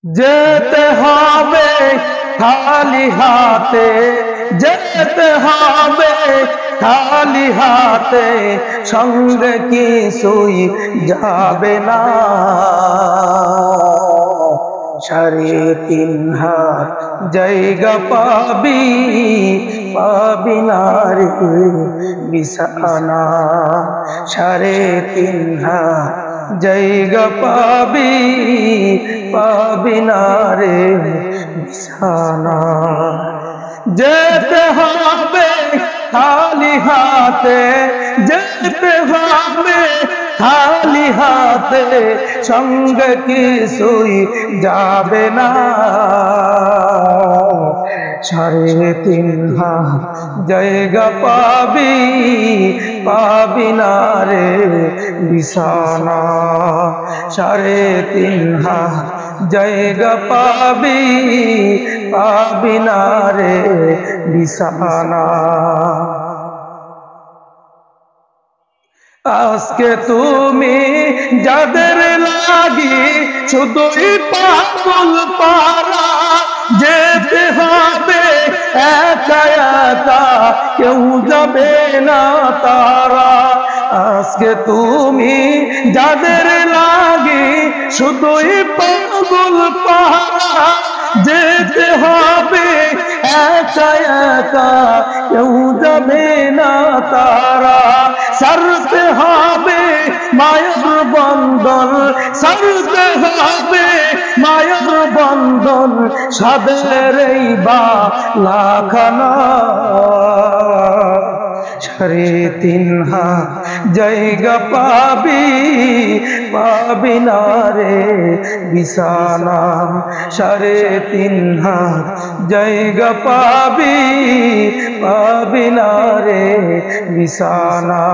যেতে হবে খালি হাতে, যেতে হবে খালি হাতে, সঙ্গে কিছুই যাবে না। 3.5 হাত জায়গা পাবি, পাবি না রে বিছানা। 3.5 হাত জায়গা পাবি, পাবি না রে বিছানা। যেতে হবে খালি হাতে, যেতে হবে খালি হাতে, সঙ্গে কিছুই যাবে না। 3.5 হাত জায়গা পাবি, পাবি না রে বিছানা। 3.5 হাত জায়গা পাবি, পাবি না রে বিছানা। আজকে তুমি যাদের লাগি শুধুই পাগল পারা, যেতে হবে একা একা, কেউ যাবে না তারা। আজকে তুমি যাদের লাগি শুধুই পাগল পারা, যেতে হবে একা একা, কেউ যাবে না তারা। সারতে হবে মায়ের বন্ধন, সারতে হবে মায়ের বন্ধন, সাদের এই বালাখানা। 3.5 হাত জায়গা পাবি, পাবি না রে বিছানা। 3.5 হাত জায়গা পাবি, পাবি না রে বিছানা।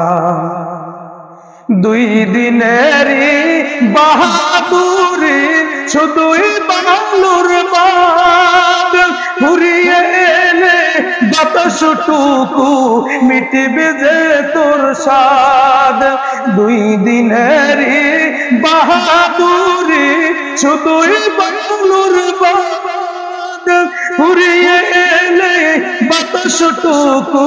2 দিনেরই বাহাদুরি, শুধুই বালুর বাদ, ঘুরিয়ে এলে বাতাসটুকু মিটবে যে তোর স্বাদ। 2 দিনেরই বাহাদুরি, শুধুই বালুর বাদ, ঘুরিয়ে এলে বাতাসটুকু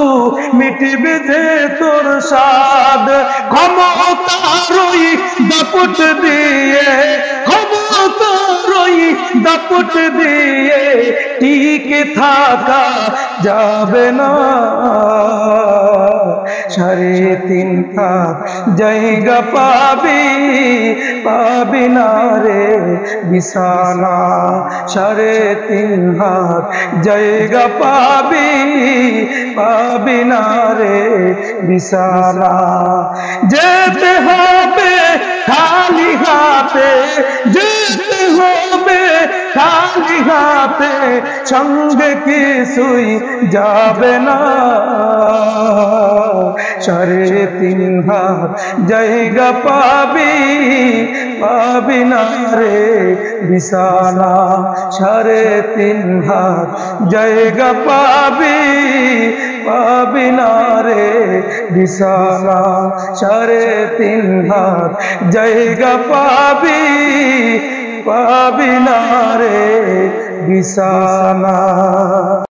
মিটবে যে তোর স্বাদ। ক্ষমতারই দাপট দিয়ে, ক্ষমতারই দাপট দিয়ে টিকে থাকা যাবে না। 3.5 হাত জায়গা পাবি, পাবি না রে বিছানা। 3.5 হাত জায়গা পাবি, পাবি না রে বিছানা। যেতে হবে খালি হাতে, যেতে হবে খালি হাতে, সঙ্গে কিছুই যাবে না। 3.5 হাত জায়গা পাবি, পাবি না রে বিছানা। 3.5 হাত জায়গা পাবি, পাবি না রে বিছানা। 3.5 হাত জায়গা পাবি, পাবি না রে বিছানা।